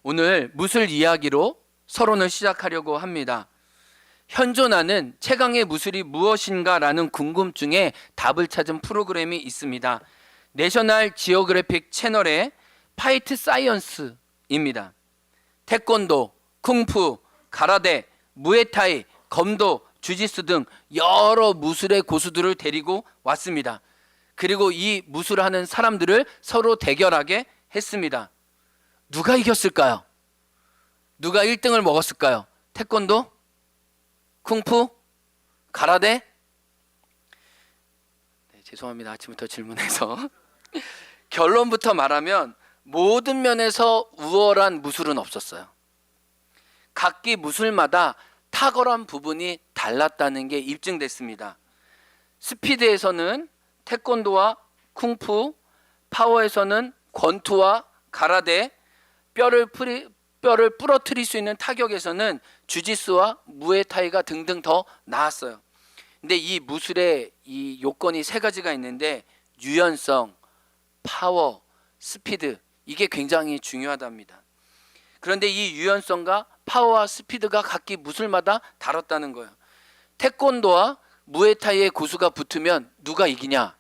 오늘 무술 이야기로 서론을 시작하려고 합니다. 현존하는 최강의 무술이 무엇인가라는 궁금증에 답을 찾은 프로그램이 있습니다. 내셔널 지오그래픽 채널의 파이트 사이언스입니다. 태권도, 쿵푸, 가라데, 무에타이, 검도, 주짓수 등 여러 무술의 고수들을 데리고 왔습니다. 그리고 이 무술을 하는 사람들을 서로 대결하게 했습니다. 누가 이겼을까요? 누가 1등을 먹었을까요? 태권도? 쿵푸? 가라데? 네, 죄송합니다. 아침부터 질문해서. 결론부터 말하면 모든 면에서 우월한 무술은 없었어요. 각기 무술마다 탁월한 부분이 달랐다는 게 입증됐습니다. 스피드에서는 태권도와 쿵푸, 파워에서는 권투와 가라데, 뼈를 부러뜨릴 수 있는 타격에서는 주짓수와 무에타이가 등등 더 나았어요. 근데 이 무술의 이 요건이 세 가지가 있는데 유연성, 파워, 스피드, 이게 굉장히 중요하답니다. 그런데 이 유연성과 파워와 스피드가 각기 무술마다 다뤘다는 거예요. 태권도와 무에타이의 고수가 붙으면 누가 이기냐?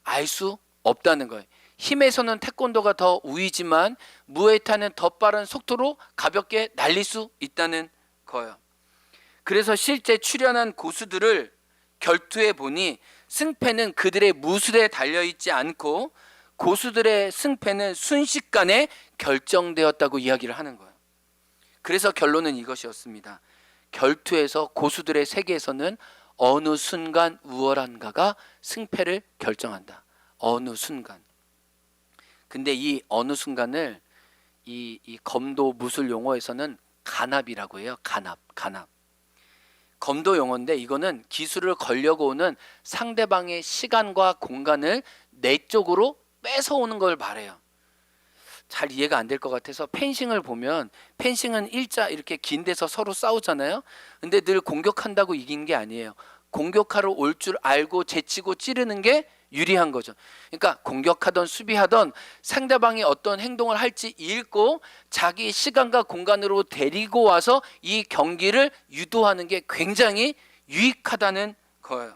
알 수 없다는 거예요. 힘에서는 태권도가 더 우위지만 무에타이는 더 빠른 속도로 가볍게 날릴 수 있다는 거예요. 그래서 실제 출연한 고수들을 결투해 보니 승패는 그들의 무술에 달려있지 않고 고수들의 승패는 순식간에 결정되었다고 이야기를 하는 거예요. 그래서 결론은 이것이었습니다. 결투에서 고수들의 세계에서는 어느 순간 우월한가가 승패를 결정한다. 어느 순간. 근데 이 어느 순간을 이 검도 무술 용어에서는 간압이라고 해요. 간압. 검도 용어인데 이거는 기술을 걸려고 오는 상대방의 시간과 공간을 내 쪽으로 뺏어오는 걸 말해요. 잘 이해가 안 될 것 같아서 펜싱을 보면 펜싱은 일자 이렇게 긴 데서 서로 싸우잖아요. 근데 늘 공격한다고 이긴 게 아니에요. 공격하러 올 줄 알고 제치고 찌르는 게 유리한 거죠. 그러니까 공격하던 수비하던 상대방이 어떤 행동을 할지 읽고 자기 시간과 공간으로 데리고 와서 이 경기를 유도하는 게 굉장히 유익하다는 거예요.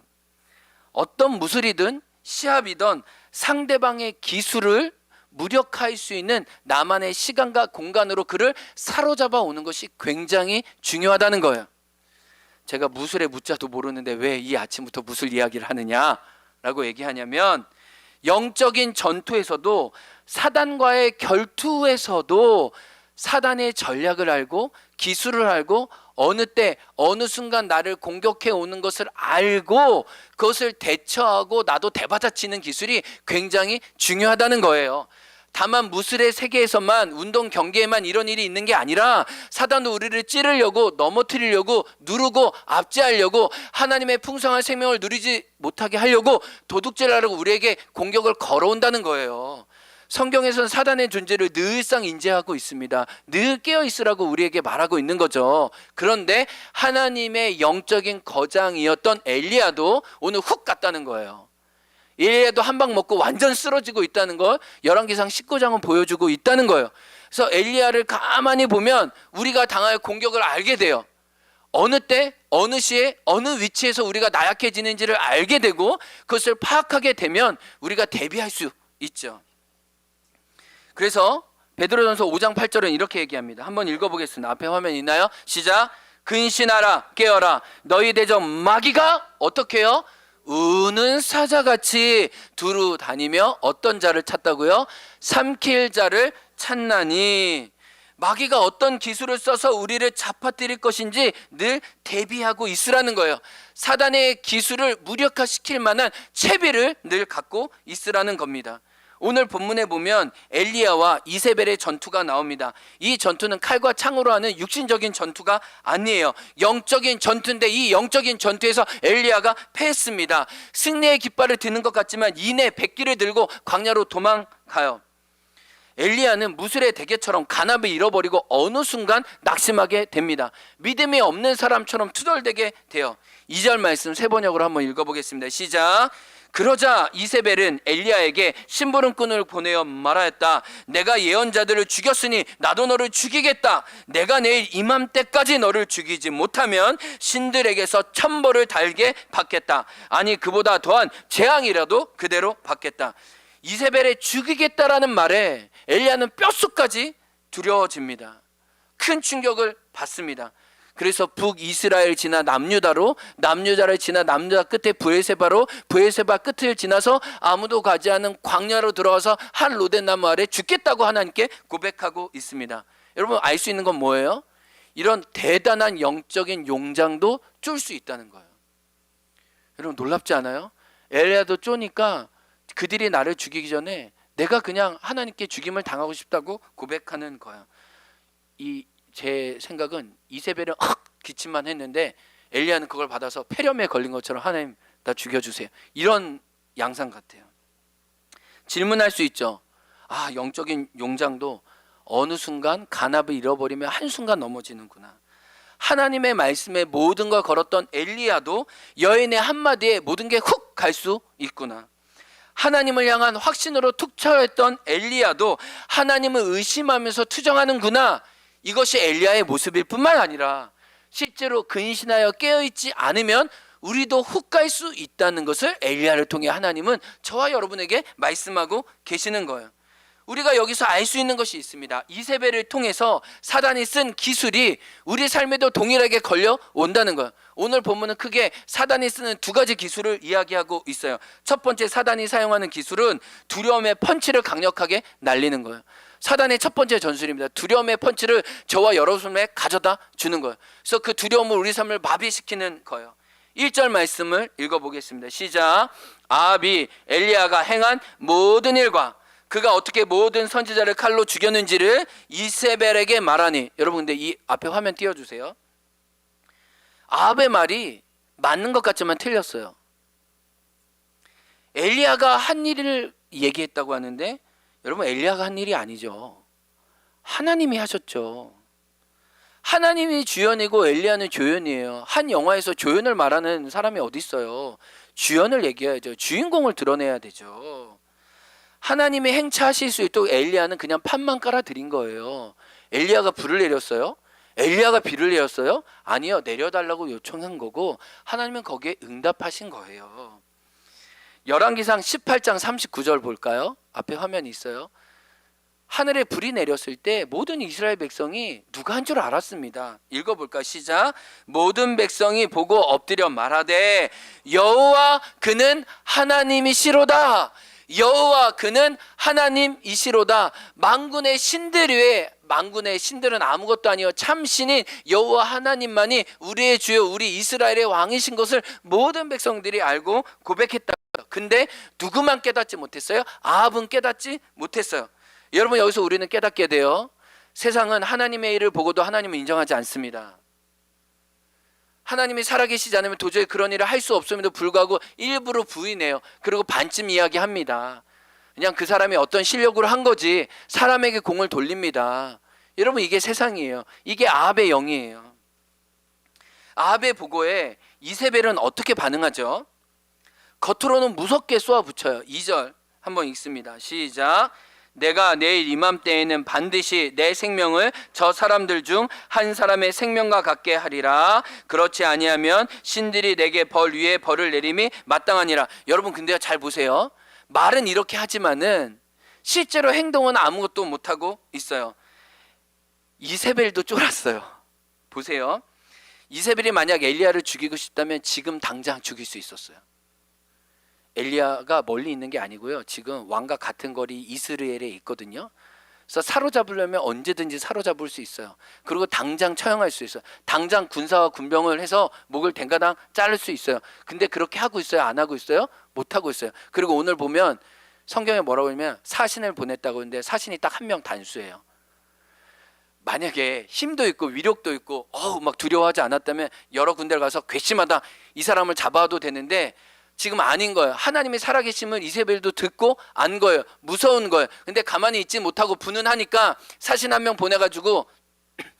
어떤 무술이든 시합이든 상대방의 기술을 무력화할 수 있는 나만의 시간과 공간으로 그를 사로잡아 오는 것이 굉장히 중요하다는 거예요. 제가 무술의 무자도 모르는데 왜 이 아침부터 무술 이야기를 하느냐라고 얘기하냐면 영적인 전투에서도 사단과의 결투에서도 사단의 전략을 알고 기술을 알고 어느 때 어느 순간 나를 공격해 오는 것을 알고 그것을 대처하고 나도 대받아치는 기술이 굉장히 중요하다는 거예요. 다만 무술의 세계에서만 운동 경기에만 이런 일이 있는 게 아니라 사단도 우리를 찌르려고 넘어뜨리려고 누르고 압제하려고 하나님의 풍성한 생명을 누리지 못하게 하려고 도둑질을 하려고 우리에게 공격을 걸어온다는 거예요. 성경에서는 사단의 존재를 늘상 인지하고 있습니다. 늘 깨어있으라고 우리에게 말하고 있는 거죠. 그런데 하나님의 영적인 거장이었던 엘리야도 오늘 훅 갔다는 거예요. 엘리야도 한 방 먹고 완전 쓰러지고 있다는 걸 열왕기상 19장은 보여주고 있다는 거예요. 그래서 엘리야를 가만히 보면 우리가 당할 공격을 알게 돼요. 어느 때 어느 시에 어느 위치에서 우리가 나약해지는지를 알게 되고 그것을 파악하게 되면 우리가 대비할 수 있죠. 그래서 베드로전서 5장 8절은 이렇게 얘기합니다. 한번 읽어보겠습니다. 앞에 화면 있나요? 시작. 근신하라 깨어라 너희 대적 마귀가 어떻게 해요? 우는 사자같이 두루 다니며 어떤 자를 찾다고요? 삼킬 자를 찾나니. 마귀가 어떤 기술을 써서 우리를 잡아뜨릴 것인지 늘 대비하고 있으라는 거예요. 사단의 기술을 무력화시킬 만한 채비를 늘 갖고 있으라는 겁니다. 오늘 본문에 보면 엘리야와 이세벨의 전투가 나옵니다. 이 전투는 칼과 창으로 하는 육신적인 전투가 아니에요. 영적인 전투인데 이 영적인 전투에서 엘리야가 패했습니다. 승리의 깃발을 드는 것 같지만 이내 백기를 들고 광야로 도망가요. 엘리야는 무술의 대계처럼 간압을 잃어버리고 어느 순간 낙심하게 됩니다. 믿음이 없는 사람처럼 투덜대게 돼요. 2절 말씀 세 번역으로 한번 읽어보겠습니다. 시작. 그러자 이세벨은 엘리야에게 심부름꾼을 보내어 말하였다. 내가 예언자들을 죽였으니 나도 너를 죽이겠다. 내가 내일 이맘때까지 너를 죽이지 못하면 신들에게서 천벌을 달게 받겠다. 아니 그보다 더한 재앙이라도 그대로 받겠다. 이세벨의 죽이겠다라는 말에 엘리야는 뼛속까지 두려워집니다. 큰 충격을 받습니다. 그래서 북이스라엘 지나 남유다로, 남유다를 지나 남유다 끝에 브에세바로, 브에세바 끝을 지나서 아무도 가지 않은 광야로 들어와서 한 로덴 나무 아래 죽겠다고 하나님께 고백하고 있습니다. 여러분 알 수 있는 건 뭐예요? 이런 대단한 영적인 용장도 쫄 수 있다는 거예요. 여러분 놀랍지 않아요? 엘리야도 쪼니까 그들이 나를 죽이기 전에 내가 그냥 하나님께 죽임을 당하고 싶다고 고백하는 거예요. 제 생각은 이세벨은 기침만 했는데 엘리야는 그걸 받아서 폐렴에 걸린 것처럼 하나님 나 죽여주세요. 이런 양상 같아요. 질문할 수 있죠. 영적인 용장도 어느 순간 간압을 잃어버리면 한순간 넘어지는구나. 하나님의 말씀에 모든 걸 걸었던 엘리야도 여인의 한마디에 모든 게 훅 갈 수 있구나. 하나님을 향한 확신으로 투철했던 엘리야도 하나님을 의심하면서 투정하는구나. 이것이 엘리야의 모습일 뿐만 아니라 실제로 근신하여 깨어있지 않으면 우리도 훅 갈 수 있다는 것을 엘리야를 통해 하나님은 저와 여러분에게 말씀하고 계시는 거예요. 우리가 여기서 알 수 있는 것이 있습니다. 이세벨을 통해서 사단이 쓴 기술이 우리 삶에도 동일하게 걸려온다는 거예요. 오늘 본문은 크게 사단이 쓰는 두 가지 기술을 이야기하고 있어요. 첫 번째 사단이 사용하는 기술은 두려움의 펀치를 강력하게 날리는 거예요. 사단의 첫 번째 전술입니다. 두려움의 펀치를 저와 여러분에게 가져다 주는 거예요. 그래서 그 두려움을 우리 삶을 마비시키는 거예요. 1절 말씀을 읽어보겠습니다. 시작. 아합이 엘리야가 행한 모든 일과 그가 어떻게 모든 선지자를 칼로 죽였는지를 이세벨에게 말하니. 여러분 근데 이 앞에 화면 띄워주세요. 아합의 말이 맞는 것 같지만 틀렸어요. 엘리야가 한 일을 얘기했다고 하는데 여러분 엘리야가 한 일이 아니죠. 하나님이 하셨죠. 하나님이 주연이고 엘리야는 조연이에요. 한 영화에서 조연을 말하는 사람이 어디 있어요. 주연을 얘기해야죠. 주인공을 드러내야 되죠. 하나님이 행차하실 수 있도록 엘리야는 그냥 판만 깔아드린 거예요. 엘리야가 불을 내렸어요? 엘리야가 비를 내렸어요? 아니요. 내려달라고 요청한 거고 하나님은 거기에 응답하신 거예요. 열왕기상 18장 39절 볼까요? 앞에 화면이 있어요. 하늘에 불이 내렸을 때 모든 이스라엘 백성이 누가 한 줄 알았습니다. 읽어볼까? 시작. 모든 백성이 보고 엎드려 말하되 여호와 그는 하나님이시로다. 여호와 그는 하나님이시로다. 만군의 신들 외에, 만군의 신들은 아무것도 아니요 참 신인 여호와 하나님만이 우리의 주요 우리 이스라엘의 왕이신 것을 모든 백성들이 알고 고백했다. 근데 누구만 깨닫지 못했어요? 아합은 깨닫지 못했어요. 여러분 여기서 우리는 깨닫게 돼요. 세상은 하나님의 일을 보고도 하나님을 인정하지 않습니다. 하나님이 살아계시지 않으면 도저히 그런 일을 할 수 없음에도 불구하고 일부러 부인해요. 그리고 반쯤 이야기합니다. 그냥 그 사람이 어떤 실력으로 한 거지 사람에게 공을 돌립니다. 여러분 이게 세상이에요. 이게 아합의 영이에요. 아합의 보고에 이세벨은 어떻게 반응하죠? 겉으로는 무섭게 쏘아붙여요. 2절 한번 읽습니다. 시작. 내가 내일 이맘때에는 반드시 내 생명을 저 사람들 중 한 사람의 생명과 같게 하리라. 그렇지 아니하면 신들이 내게 벌 위에 벌을 내림이 마땅하니라. 여러분 근데 잘 보세요. 말은 이렇게 하지만은 실제로 행동은 아무것도 못하고 있어요. 이세벨도 쫄았어요. 보세요. 이세벨이 만약 엘리야를 죽이고 싶다면 지금 당장 죽일 수 있었어요. 엘리야가 멀리 있는 게 아니고요. 지금 왕과 같은 거리 이스라엘에 있거든요. 그래서 사로잡으려면 언제든지 사로잡을 수 있어요. 그리고 당장 처형할 수 있어요. 당장 군사와 군병을 해서 목을 댕가당 자를 수 있어요. 근데 그렇게 하고 있어요? 안 하고 있어요? 못 하고 있어요. 그리고 오늘 보면 성경에 뭐라고 하냐면 사신을 보냈다고 하는데 사신이 딱 한 명 단수예요. 만약에 힘도 있고 위력도 있고 막 두려워하지 않았다면 여러 군데를 가서 괘씸하다 이 사람을 잡아도 되는데 지금 아닌 거예요. 하나님의 살아계심을 이세벨도 듣고 안 거예요. 무서운 거예요. 근데 가만히 있지 못하고 분은하니까 사신 한 명 보내가지고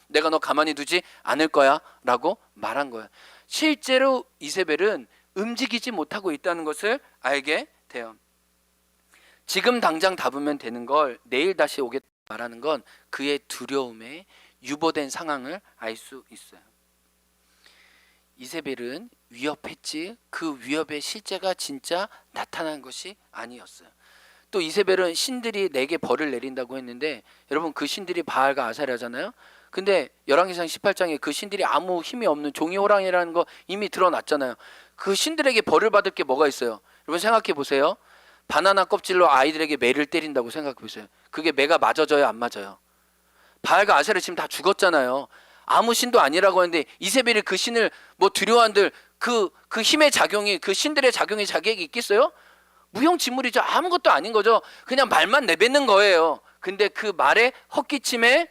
내가 너 가만히 두지 않을 거야 라고 말한 거예요. 실제로 이세벨은 움직이지 못하고 있다는 것을 알게 돼요. 지금 당장 답으면 되는 걸 내일 다시 오겠다 말하는 건 그의 두려움에 유보된 상황을 알 수 있어요. 이세벨은 위협했지 그 위협의 실제가 진짜 나타난 것이 아니었어요. 또 이세벨은 신들이 내게 벌을 내린다고 했는데, 여러분 그 신들이 바알과 아사랴잖아요. 근데 열왕기상 18장에 그 신들이 아무 힘이 없는 종이 호랑이라는 거 이미 드러났잖아요. 그 신들에게 벌을 받을 게 뭐가 있어요? 여러분 생각해 보세요. 바나나 껍질로 아이들에게 매를 때린다고 생각해 보세요. 그게 매가 맞아져요, 안 맞아요? 바알과 아세라 지금 다 죽었잖아요. 아무 신도 아니라고 하는데 이세벨이 그 신을 뭐 두려워한들 그 힘의 작용이, 그 신들의 작용이 자기에게 있겠어요? 무용지물이죠. 아무것도 아닌 거죠. 그냥 말만 내뱉는 거예요. 근데 그 말의 헛기침에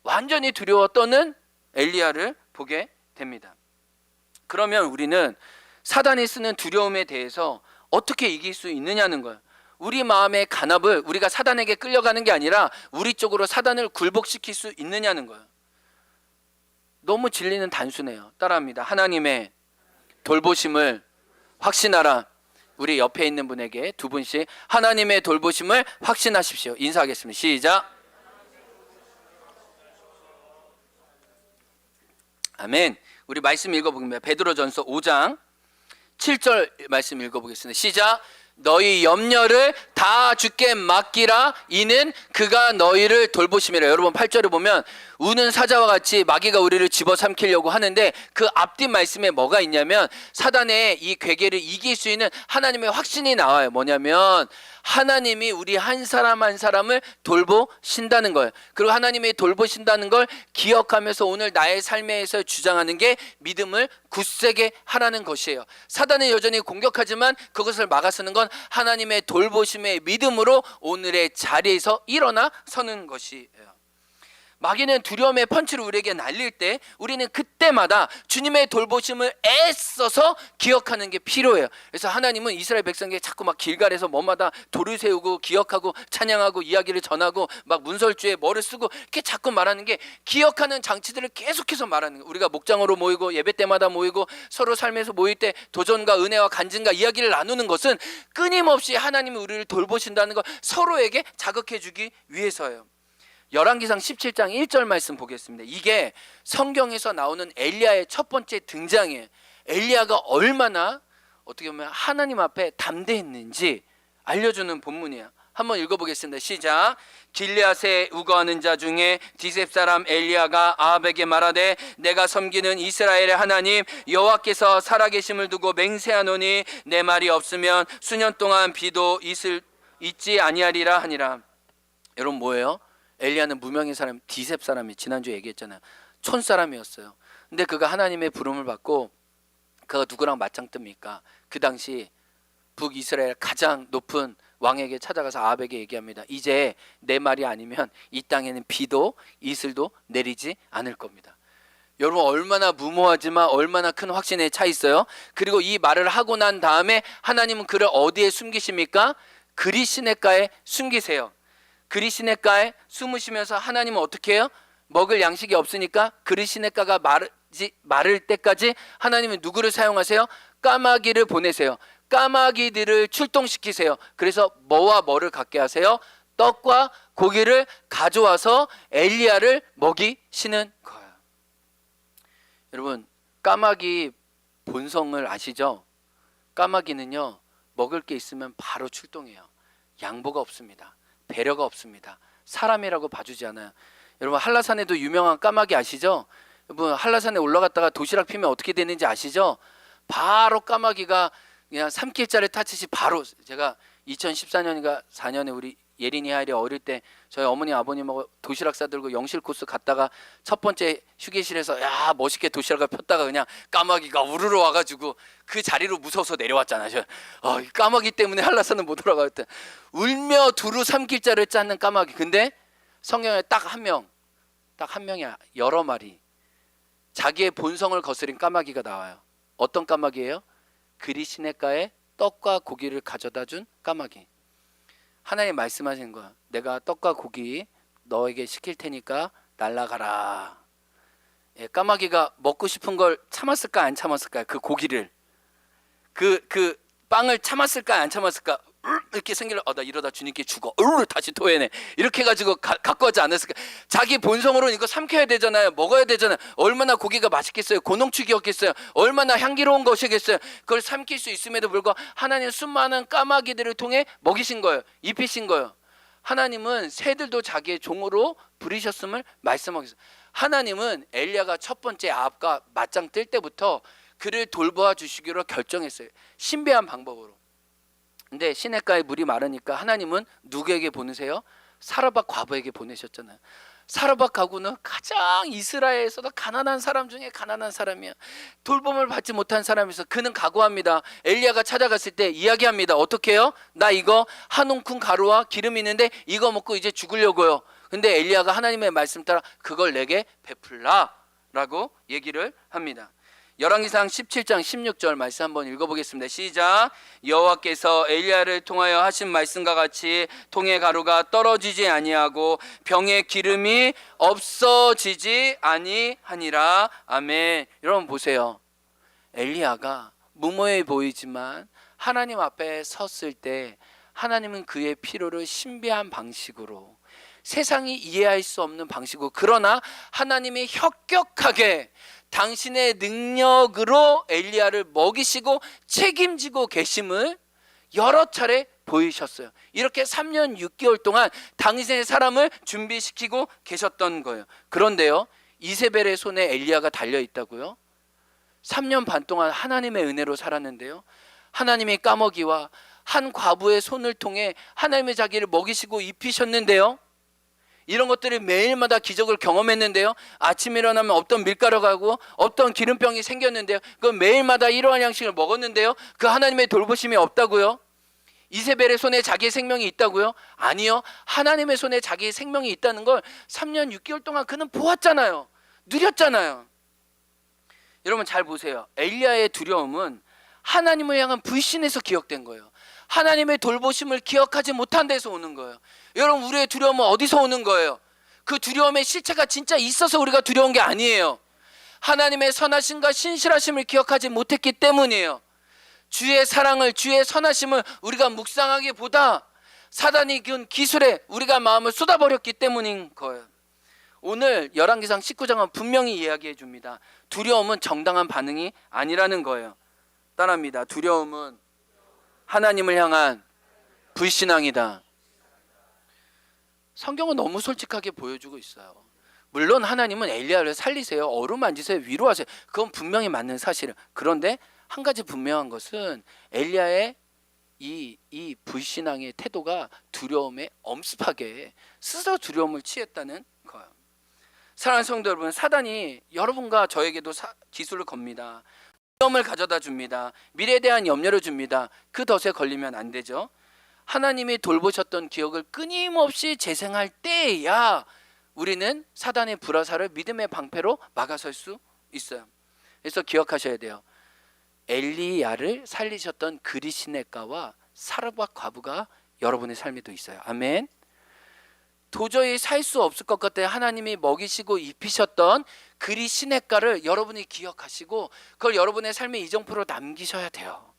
완전히 두려워 떠는 엘리야를 보게 됩니다. 그러면 우리는 사단이 쓰는 두려움에 대해서 어떻게 이길 수 있느냐는 거예요. 우리 마음의 간압을 우리가 사단에게 끌려가는 게 아니라 우리 쪽으로 사단을 굴복시킬 수 있느냐는 거예요. 너무 진리는 단순해요. 따라합니다. 하나님의 돌보심을 확신하라. 우리 옆에 있는 분에게 두 분씩 하나님의 돌보심을 확신하십시오. 인사하겠습니다. 시작. 아멘. 우리 말씀 읽어보겠습니다. 베드로전서 5장 7절 말씀 읽어보겠습니다. 시작. 너희 염려를 다 주께 맡기라. 이는 그가 너희를 돌보심이라. 여러분 8절을 보면 우는 사자와 같이 마귀가 우리를 집어삼키려고 하는데 그 앞뒤 말씀에 뭐가 있냐면 사단의 이 괴계를 이길 수 있는 하나님의 확신이 나와요. 뭐냐면 하나님이 우리 한 사람 한 사람을 돌보신다는 거예요. 그리고 하나님이 돌보신다는 걸 기억하면서 오늘 나의 삶에서 주장하는 게 믿음을 굳세게 하라는 것이에요. 사단은 여전히 공격하지만 그것을 막아서는 건 하나님의 돌보심의 믿음으로 오늘의 자리에서 일어나 서는 것이에요. 마귀는 두려움의 펀치를 우리에게 날릴 때 우리는 그때마다 주님의 돌보심을 애써서 기억하는 게 필요해요. 그래서 하나님은 이스라엘 백성에게 자꾸 막 길갈에서 뭐마다 돌을 세우고 기억하고 찬양하고 이야기를 전하고 막 문설주에 뭐를 쓰고 이렇게 자꾸 말하는 게 기억하는 장치들을 계속해서 말하는 거예요. 우리가 목장으로 모이고 예배 때마다 모이고 서로 삶에서 모일 때 도전과 은혜와 간증과 이야기를 나누는 것은 끊임없이 하나님이 우리를 돌보신다는 걸 서로에게 자극해 주기 위해서예요. 열왕기상 17장 1절 말씀 보겠습니다. 이게 성경에서 나오는 엘리야의 첫 번째 등장이에요. 엘리야가 얼마나 어떻게 보면 하나님 앞에 담대했는지 알려주는 본문이에요. 한번 읽어보겠습니다. 시작. 길르앗에 우거하는 자 중에 디셉 사람 엘리야가 아합에게 말하되 내가 섬기는 이스라엘의 하나님 여호와께서 살아계심을 두고 맹세하노니 내 말이 없으면 수년 동안 비도 있지 아니하리라 하니라. 여러분 뭐예요? 엘리야는 무명의 사람, 디셉 사람이 지난주에 얘기했잖아요. 촌 사람이었어요. 근데 그가 하나님의 부름을 받고 그가 누구랑 맞짱 뜹니까? 그 당시 북이스라엘 가장 높은 왕에게 찾아가서 아합에게 얘기합니다. 이제 내 말이 아니면 이 땅에는 비도 이슬도 내리지 않을 겁니다. 여러분 얼마나 무모하지만 얼마나 큰 확신에 차 있어요. 그리고 이 말을 하고 난 다음에 하나님은 그를 어디에 숨기십니까? 그리시네가에 숨기세요. 그리시네가에 숨으시면서 하나님은 어떻게 해요? 먹을 양식이 없으니까 그리시네가가 마를 때까지 하나님은 누구를 사용하세요? 까마귀를 보내세요. 까마귀들을 출동시키세요. 그래서 뭐와 뭐를 갖게 하세요? 떡과 고기를 가져와서 엘리야를 먹이시는 거예요. 여러분 까마귀 본성을 아시죠? 까마귀는요 먹을 게 있으면 바로 출동해요. 양보가 없습니다. 배려가 없습니다. 사람이라고 봐주지 않아요. 여러분 한라산에도 유명한 까마귀 아시죠? 여러분 한라산에 올라갔다가 도시락 피면 어떻게 되는지 아시죠? 바로 까마귀가 그냥 산길자를 타듯이 바로, 제가 2014년인가 4년에 우리 예린이 하일이 어릴 때 저희 어머니 아버님하고 도시락 싸들고 영실 코스 갔다가 첫 번째 휴게실에서 야 멋있게 도시락을 폈다가 그냥 까마귀가 우르르 와가지고 그 자리로 무서워서 내려왔잖아요. 까마귀 때문에 한라산은 못 올라가겠다. 울며 두루 삼킬자를 짰는 까마귀. 근데 성경에 딱 한 명이 여러 마리 자기의 본성을 거스린 까마귀가 나와요. 어떤 까마귀예요? 그리시네가에 떡과 고기를 가져다 준 까마귀. 하나님 말씀하시는 거야. 내가 떡과 고기 너에게 시킬 테니까 날아가라. 까마귀가 먹고 싶은 걸 참았을까 안 참았을까요? 그 고기를. 그 빵을 참았을까 안 참았을까? 이렇게 생길래 나 이러다 주님께 죽어. 다시 토해내. 이렇게 해가지고 갖고 하지 않았을까? 자기 본성으로는 이거 삼켜야 되잖아요. 먹어야 되잖아요. 얼마나 고기가 맛있겠어요. 고농축이었겠어요. 얼마나 향기로운 것이겠어요. 그걸 삼킬 수 있음에도 불구하고 하나님 수많은 까마귀들을 통해 먹이신 거예요. 입히신 거예요. 하나님은 새들도 자기의 종으로 부리셨음을 말씀하셨어요. 하나님은 엘리야가 첫 번째 아합과 맞짱 뜰 때부터 그를 돌보아 주시기로 결정했어요. 신비한 방법으로. 근데 시냇가에 물이 마르니까 하나님은 누구에게 보내세요? 사르밧 과부에게 보내셨잖아요. 사르밧 과부는 가장 이스라엘에서도 가난한 사람 중에 가난한 사람이야. 돌봄을 받지 못한 사람이서 그는 각오합니다. 엘리야가 찾아갔을 때 이야기합니다. 어떻게 해요? 나 이거 한 움큼 가루와 기름 있는데 이거 먹고 이제 죽으려고요. 근데 엘리야가 하나님의 말씀 따라 그걸 내게 베풀라 라고 얘기를 합니다. 열왕기상 17장 16절 말씀 한번 읽어보겠습니다. 시작. 여호와께서 엘리야를 통하여 하신 말씀과 같이 통의 가루가 떨어지지 아니하고 병의 기름이 없어지지 아니하니라. 아멘. 여러분 보세요. 엘리야가 무모해 보이지만 하나님 앞에 섰을 때 하나님은 그의 필요를 신비한 방식으로, 세상이 이해할 수 없는 방식으로, 그러나 하나님이 혁혁하게 당신의 능력으로 엘리야를 먹이시고 책임지고 계심을 여러 차례 보이셨어요. 이렇게 3년 6개월 동안 당신의 사람을 준비시키고 계셨던 거예요. 그런데요, 이세벨의 손에 엘리야가 달려 있다고요? 3년 반 동안 하나님의 은혜로 살았는데요, 하나님의 까마귀와 한 과부의 손을 통해 하나님의 자기를 먹이시고 입히셨는데요, 이런 것들을 매일마다 기적을 경험했는데요, 아침에 일어나면 없던 밀가루가 가고 없던 기름병이 생겼는데요, 그 매일마다 이러한 양식을 먹었는데요, 그 하나님의 돌보심이 없다고요? 이세벨의 손에 자기의 생명이 있다고요? 아니요. 하나님의 손에 자기의 생명이 있다는 걸 3년 6개월 동안 그는 보았잖아요. 누렸잖아요. 여러분 잘 보세요. 엘리야의 두려움은 하나님을 향한 불신에서 기억된 거예요. 하나님의 돌보심을 기억하지 못한 데서 오는 거예요. 여러분, 우리의 두려움은 어디서 오는 거예요? 그 두려움의 실체가 진짜 있어서 우리가 두려운 게 아니에요. 하나님의 선하심과 신실하심을 기억하지 못했기 때문이에요. 주의 사랑을, 주의 선하심을 우리가 묵상하기보다 사단이 준 기술에 우리가 마음을 쏟아버렸기 때문인 거예요. 오늘 열왕기상 19장은 분명히 이야기해 줍니다. 두려움은 정당한 반응이 아니라는 거예요. 따라합니다. 두려움은 하나님을 향한 불신앙이다. 성경은 너무 솔직하게 보여주고 있어요. 물론 하나님은 엘리야를 살리세요, 어루만지세요, 위로하세요. 그건 분명히 맞는 사실은. 그런데 한 가지 분명한 것은 엘리야의 이 불신앙의 태도가 두려움에 엄습하게 스스로 두려움을 취했다는 거예요. 사랑하는 성도 여러분, 사단이 여러분과 저에게도 기술을 겁니다. 두려움을 가져다 줍니다. 미래에 대한 염려를 줍니다. 그 덫에 걸리면 안 되죠. 하나님이 돌보셨던 기억을 끊임없이 재생할 때야 우리는 사단의 불화살을 믿음의 방패로 막아설 수 있어요. 그래서 기억하셔야 돼요. 엘리야를 살리셨던 그리시네가와 사르밧 과부가 여러분의 삶에도 있어요. 아멘. 도저히 살 수 없을 것 같아 하나님이 먹이시고 입히셨던 그리시네가를 여러분이 기억하시고 그걸 여러분의 삶의 이정표로 남기셔야 돼요.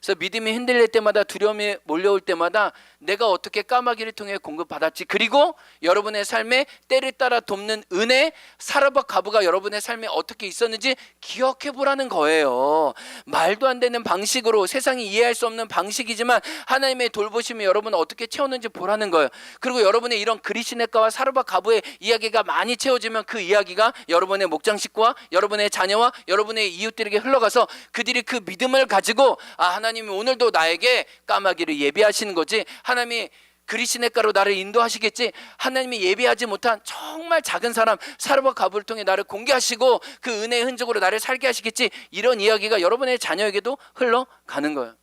그래서 믿음이 흔들릴 때마다, 두려움이 몰려올 때마다 내가 어떻게 까마귀를 통해 공급받았지, 그리고 여러분의 삶에 때를 따라 돕는 은혜, 사르밧 과부가 여러분의 삶에 어떻게 있었는지 기억해 보라는 거예요. 말도 안 되는 방식으로, 세상이 이해할 수 없는 방식이지만 하나님의 돌보심이 여러분을 어떻게 채웠는지 보라는 거예요. 그리고 여러분의 이런 그리시네가와 사르밧 과부의 이야기가 많이 채워지면 그 이야기가 여러분의 목장 식구와 여러분의 자녀와 여러분의 이웃들에게 흘러가서 그들이 그 믿음을 가지고 하나님이 오늘도 나에게 까마귀를 예비하시는 거지, 하나님이 그리시네가로 나를 인도하시겠지, 하나님이 예비하지 못한 정말 작은 사람 사르밧 과부를 통해 나를 공개하시고 그 은혜의 흔적으로 나를 살게 하시겠지, 이런 이야기가 여러분의 자녀에게도 흘러가는 거예요.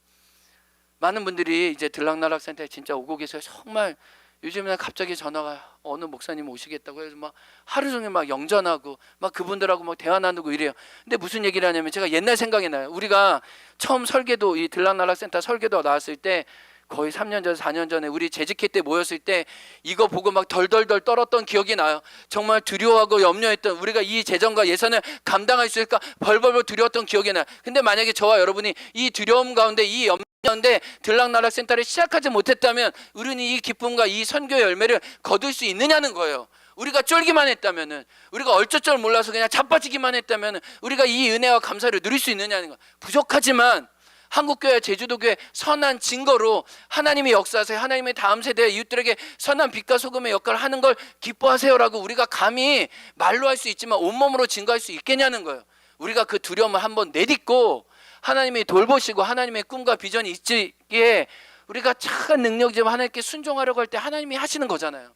많은 분들이 이제 들락날락센터에 진짜 오고 계세요. 정말 요즘에는 갑자기 전화가, 어느 목사님 오시겠다고 해서 막 하루 종일 막 영전하고 막 그분들하고 막 대화 나누고 이래요. 근데 무슨 얘기를 하냐면 제가 옛날 생각이 나요. 우리가 처음 설계도, 이 들락날락센터 설계도 나왔을 때 거의 3년 전, 4년 전에 우리 재직회 때 모였을 때 이거 보고 막 덜덜덜 떨었던 기억이 나요. 정말 두려워하고 염려했던, 우리가 이 재정과 예산을 감당할 수 있을까 벌벌벌 두려웠던 기억이 나요. 근데 만약에 저와 여러분이 이 두려움 가운데, 이 염려 가운데 들락날락센터를 시작하지 못했다면 우리는 이 기쁨과 이 선교의 열매를 거둘 수 있느냐는 거예요. 우리가 쫄기만 했다면은, 우리가 얼쩔 줄 몰라서 그냥 자빠지기만 했다면은 우리가 이 은혜와 감사를 누릴 수 있느냐는 거예요. 부족하지만 한국교회, 제주도교회 선한 증거로 하나님의 역사하세요. 하나님의 다음 세대 이웃들에게 선한 빛과 소금의 역할을 하는 걸 기뻐하세요라고 우리가 감히 말로 할 수 있지만 온몸으로 증거할 수 있겠냐는 거예요. 우리가 그 두려움을 한번 내딛고 하나님이 돌보시고 하나님의 꿈과 비전이 있기에 우리가 착한 능력이지만 하나님께 순종하려고 할 때 하나님이 하시는 거잖아요.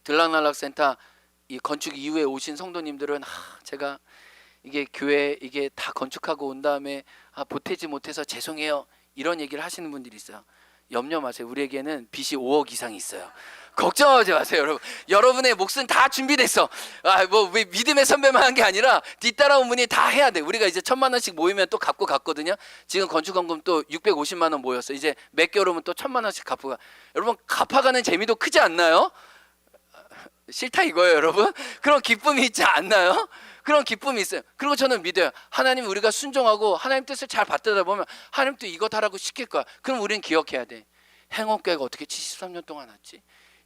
들락날락센터 이 건축 이후에 오신 성도님들은 제가 이게 교회 이게 다 건축하고 온 다음에 보태지 못해서 죄송해요, 이런 얘기를 하시는 분들이 있어요. 염려 마세요. 우리에게는 빚이 5억 이상이 있어요. 걱정하지 마세요, 여러분. 여러분의 몫은 다 준비됐어. 뭐 믿음의 선배만 한 게 아니라 뒤따라온 분이 다 해야 돼. 우리가 이제 1,000만 원씩 모이면 또 갚고 갔거든요. 지금 건축원금 또 650만 원 모였어. 이제 몇 개월 오면 또 1,000만 원씩 갚고 가. 여러분, 갚아가는 재미도 크지 않나요? 싫다 이거예요, 여러분. 그런 기쁨이 있지 않나요? 그런 기쁨이 있어요. 그리고 저는 믿어요. 하나님, 우리가 순종하고 하나님 뜻을 잘 받들다 보면 하나님도 이것 하라고 시킬 거야. 그럼 우리는 기억해야 돼. 행옥교회가 어떻게 73년 동안 왔지?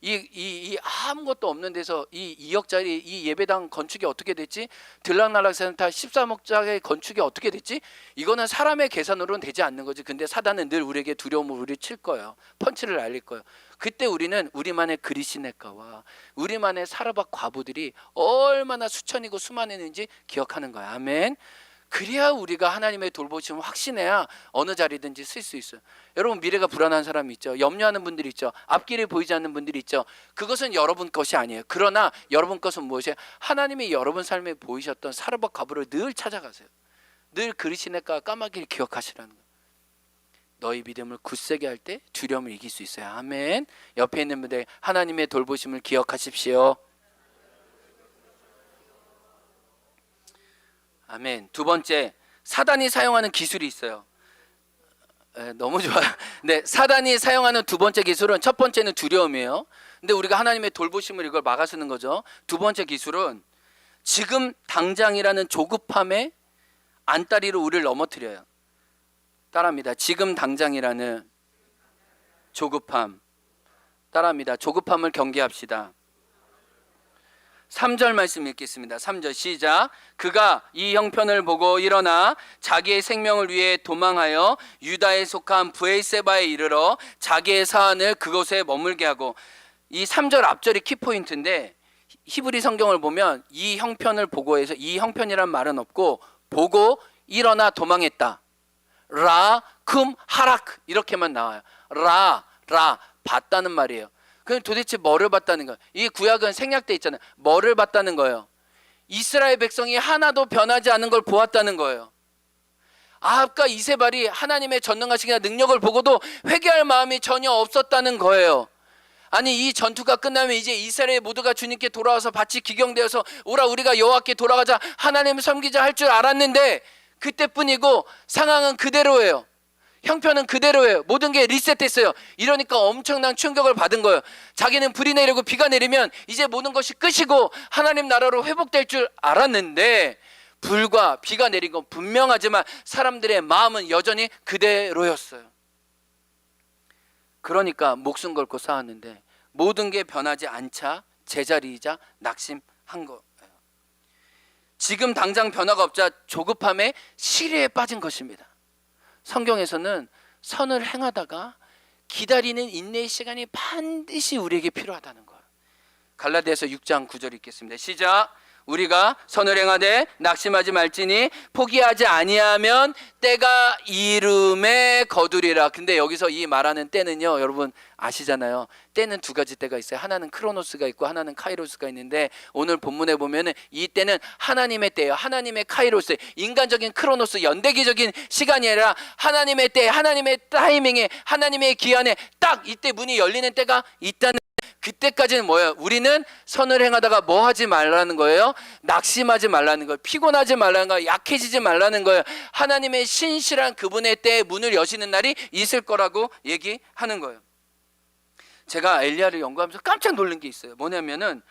이 아무것도 없는 데서 이 2억짜리 이 예배당 건축이 어떻게 됐지? 들락날락센터 13억짜리 건축이 어떻게 됐지? 이거는 사람의 계산으로는 되지 않는 거지. 근데 사단은 늘 우리에게 두려움을 우리 칠 거예요. 펀치를 날릴 거예요. 그때 우리는 우리만의 그리시네가와 우리만의 사르밧 과부들이 얼마나 수천이고 수만이는지 기억하는 거야. 아멘. 그래야 우리가 하나님의 돌보심을 확신해야 어느 자리든지 쓸 수 있어요. 여러분, 미래가 불안한 사람이 있죠. 염려하는 분들이 있죠. 앞길이 보이지 않는 분들이 있죠. 그것은 여러분 것이 아니에요. 그러나 여러분 것은 무엇이에요? 하나님이 여러분 삶에 보이셨던 사르밧 과부를 늘 찾아가세요. 늘 그리시네가 까마귀를 기억하시라는 거예요. 너희 믿음을 굳세게 할 때 두려움을 이길 수 있어요. 아멘. 옆에 있는 분들, 하나님의 돌보심을 기억하십시오. 아멘. 두 번째, 사단이 사용하는 기술이 있어요. 너무 좋아요. 네, 사단이 사용하는 두 번째 기술은, 첫 번째는 두려움이에요. 근데 우리가 하나님의 돌보심을 이걸 막아서는 거죠. 두 번째 기술은 지금 당장이라는 조급함의 안다리로 우리를 넘어뜨려요. 따라합니다. 지금 당장이라는 조급함. 따라합니다. 조급함을 경계합시다. 3절 말씀 읽겠습니다. 3절 시작. 그가 이 형편을 보고 일어나 자기의 생명을 위해 도망하여 유다에 속한 브에세바에 이르러 자기의 사안을 그곳에 머물게 하고, 이 3절 앞절이 키포인트인데 히브리 성경을 보면 이 형편을 보고 해서 이 형편이란 말은 없고 보고 일어나 도망했다. 라, 쿰, 하락 이렇게만 나와요. 라 봤다는 말이에요. 그럼 도대체 뭐를 봤다는 거예요? 이 구약은 생략돼 있잖아요. 뭐를 봤다는 거예요? 이스라엘 백성이 하나도 변하지 않은 걸 보았다는 거예요. 아합과 이세발이 하나님의 전능하시기나 능력을 보고도 회개할 마음이 전혀 없었다는 거예요. 아니, 이 전투가 끝나면 이제 이스라엘 모두가 주님께 돌아와서 밭이 기경되어서 오라 우리가 여호와께 돌아가자, 하나님을 섬기자 할 줄 알았는데 그때뿐이고 상황은 그대로예요. 형편은 그대로예요. 모든 게 리셋됐어요. 이러니까 엄청난 충격을 받은 거예요. 자기는 불이 내리고 비가 내리면 이제 모든 것이 끝이고 하나님 나라로 회복될 줄 알았는데 불과 비가 내린 건 분명하지만 사람들의 마음은 여전히 그대로였어요. 그러니까 목숨 걸고 싸웠는데 모든 게 변하지 않자 제자리이자 낙심한 거예요. 지금 당장 변화가 없자 조급함에 시리에 빠진 것입니다. 성경에서는 선을 행하다가 기다리는 인내의 시간이 반드시 우리에게 필요하다는 거예요. 갈라디아서 6장 9절 읽겠습니다. 시작. 우리가 선을 행하되 낙심하지 말지니 포기하지 아니하면 때가 이름에 거두리라. 근데 여기서 이 말하는 때는요, 여러분 아시잖아요. 때는 두 가지 때가 있어요. 하나는 크로노스가 있고 하나는 카이로스가 있는데 오늘 본문에 보면은 이 때는 하나님의 때예요. 하나님의 카이로스, 인간적인 크로노스, 연대기적인 시간이 아니라 하나님의 때, 하나님의 타이밍에, 하나님의 기한에 딱 이때 문이 열리는 때가 있다는 그때까지는 뭐예요? 우리는 선을 행하다가 뭐 하지 말라는 거예요? 낙심하지 말라는 거예요. 피곤하지 말라는 거예요. 약해지지 말라는 거예요. 하나님의 신실한 그분의 때에 문을 여시는 날이 있을 거라고 얘기하는 거예요. 제가 엘리야를 연구하면서 깜짝 놀란 게 있어요. 뭐냐면은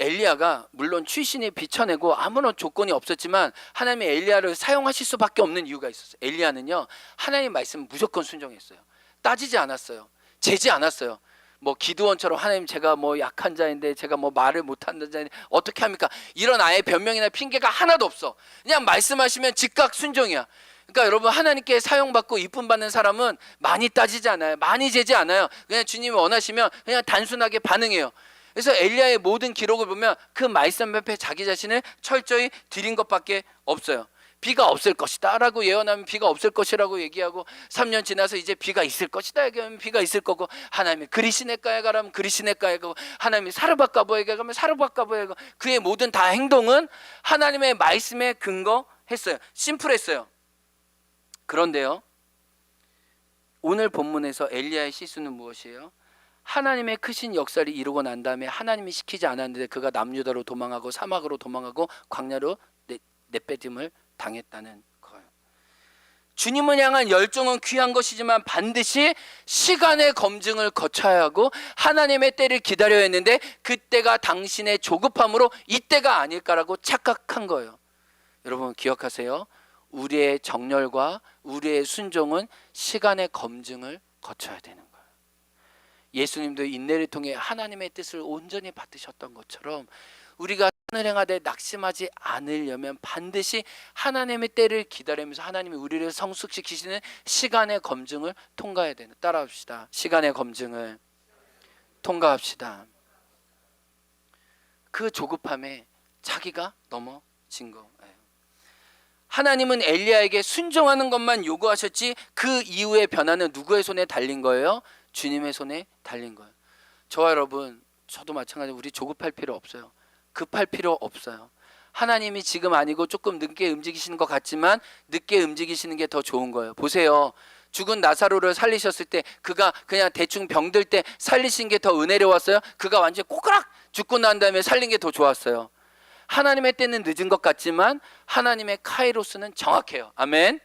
엘리야가 물론 출신이 비춰내고 아무런 조건이 없었지만 하나님이 엘리야를 사용하실 수밖에 없는 이유가 있었어요. 엘리야는요, 하나님 말씀 무조건 순종했어요. 따지지 않았어요. 재지 않았어요. 뭐 기드원처럼 하나님 제가 뭐 약한 자인데 제가 뭐 말을 못하는 자인데 어떻게 합니까? 이런 아예 변명이나 핑계가 하나도 없어. 그냥 말씀하시면 즉각 순종이야. 그러니까 여러분, 하나님께 사용받고 이쁨 받는 사람은 많이 따지지 않아요. 많이 재지 않아요. 그냥 주님이 원하시면 그냥 단순하게 반응해요. 그래서 엘리야의 모든 기록을 보면 그 말씀 앞에 자기 자신을 철저히 드린 것밖에 없어요. 비가 없을 것이다 라고 예언하면 비가 없을 것이라고 얘기하고, 3년 지나서 이제 비가 있을 것이다 얘기하면 비가 있을 거고, 하나님이 그리시네가에 가라면 그리시네가에 가고, 하나님이 사르밧가보에게 가면 사르밧가보에 가고, 그의 모든 다 행동은 하나님의 말씀에 근거했어요. 심플했어요. 그런데요, 오늘 본문에서 엘리야의 실수는 무엇이에요? 하나님의 크신 역사를 이루고 난 다음에 하나님이 시키지 않았는데 그가 남유다로 도망하고 사막으로 도망하고 광야로 내빼짐을 당했다는 거예요. 주님을 향한 열정은 귀한 것이지만 반드시 시간의 검증을 거쳐야 하고 하나님의 때를 기다려야 했는데 그때가 당신의 조급함으로 이때가 아닐까라고 착각한 거예요. 여러분 기억하세요. 우리의 정열과 우리의 순종은 시간의 검증을 거쳐야 되는 거예요. 예수님도 인내를 통해 하나님의 뜻을 온전히 받으셨던 것처럼 우리가 선을 행하되 낙심하지 않으려면 반드시 하나님의 때를 기다리면서 하나님이 우리를 성숙시키시는 시간의 검증을 통과해야 되는, 따라합시다. 시간의 검증을 통과합시다. 그 조급함에 자기가 넘어진 거예요. 하나님은 엘리야에게 순종하는 것만 요구하셨지 그 이후의 변화는 누구의 손에 달린 거예요? 주님의 손에 달린 거예요. 저와 여러분, 저도 마찬가지로 우리 조급할 필요 없어요. 급할 필요 없어요. 하나님이 지금 아니고 조금 늦게 움직이시는 것 같지만 늦게 움직이시는 게 더 좋은 거예요. 보세요. 죽은 나사로를 살리셨을 때 그가 그냥 대충 병들 때 살리신 게 더 은혜로웠어요? 그가 완전히 꼬그락 죽고 난 다음에 살린 게 더 좋았어요? 하나님의 때는 늦은 것 같지만 하나님의 카이로스는 정확해요. 아멘.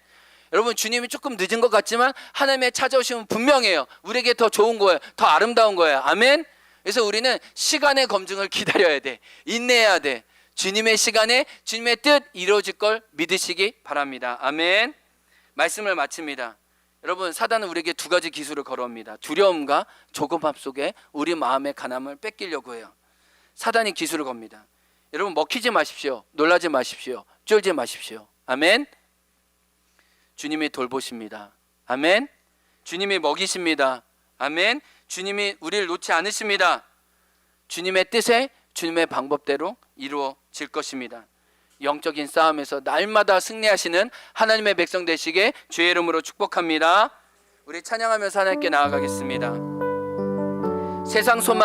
여러분, 주님이 조금 늦은 것 같지만 하나님의 찾아오시면 분명해요. 우리에게 더 좋은 거예요. 더 아름다운 거예요. 아멘. 그래서 우리는 시간의 검증을 기다려야 돼. 인내해야 돼. 주님의 시간에 주님의 뜻 이루어질 걸 믿으시기 바랍니다. 아멘. 말씀을 마칩니다. 여러분, 사단은 우리에게 두 가지 기술을 걸어옵니다. 두려움과 조급함 속에 우리 마음의 가난을 뺏기려고 해요. 사단이 기술을 겁니다. 여러분, 먹히지 마십시오. 놀라지 마십시오. 쫄지 마십시오. 아멘. 주님이 돌보십니다. 아멘. 주님이 먹이십니다. 아멘. 주님이 우리를 놓지 않으십니다. 주님의 뜻에 주님의 방법대로 이루어질 것입니다. 영적인 싸움에서 날마다 승리하시는 하나님의 백성 되시게 주의 이름으로 축복합니다. 우리 찬양하면서 하나님께 나아가겠습니다. 세상 소망